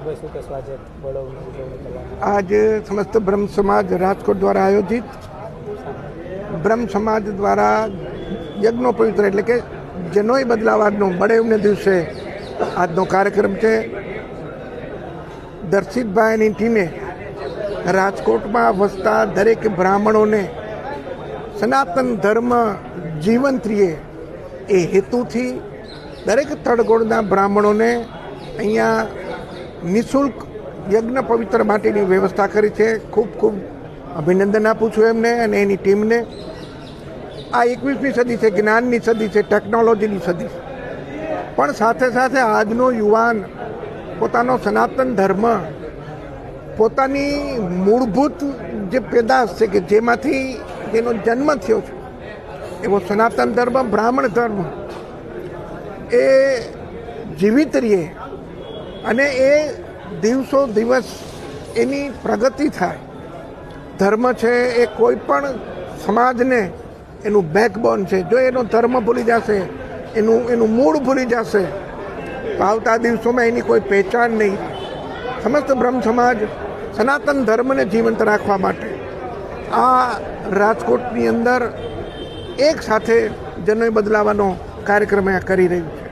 ભાઈ શું કહેશો આજે બળવની ઉજવણી કરવામાં? आज समस्त ब्रह्म समाज राजकोट द्वारा आयोजित ब्रह्म समाज द्वारा यज्ञ पवित्र એટલે કે જનોય બદલાવાનો બળેવને દિવસે આજનો કાર્યક્રમ છે. દર્શિતભાઈની ટીમે રાજકોટમાં વસતા દરેક બ્રાહ્મણોને સનાતન ધર્મ જીવંત રહે એ હેતુથી દરેક તળગોળના બ્રાહ્મણોને અહીંયા નિઃશુલ્ક યજ્ઞ પવિત્ર માટેની વ્યવસ્થા કરી છે. ખૂબ ખૂબ અભિનંદન આપું છું એમને અને એની ટીમને. આ 21મી સદી છે, જ્ઞાનની સદી છે, ટેકનોલોજીની સદી છે, પણ સાથે સાથે આજનો યુવાન પોતાનો સનાતન ધર્મ, પોતાની મૂળભૂત જે પેદાશ છે કે જેમાંથી જેનો જન્મ થયો છે એવો સનાતન ધર્મ, બ્રાહ્મણ ધર્મ એ જીવિત રહે અને એ દિવસો દિવસ એની પ્રગતિ થાય. ધર્મ છે એ કોઈ પણ સમાજને એનું બેકબોન છે. જો એનો ધર્મ ભૂલી જશે, એનું મૂળ ભૂલી જશે તો આવતા દિવસોમાં એની કોઈ પહેચાન નહીં. સમસ્ત બ્રહ્મ સમાજ સનાતન ધર્મને જીવંત રાખવા માટે આ રાજકોટની અંદર એક સાથે જનોય બદલાવાનો કાર્યક્રમ કરી રહ્યું છે.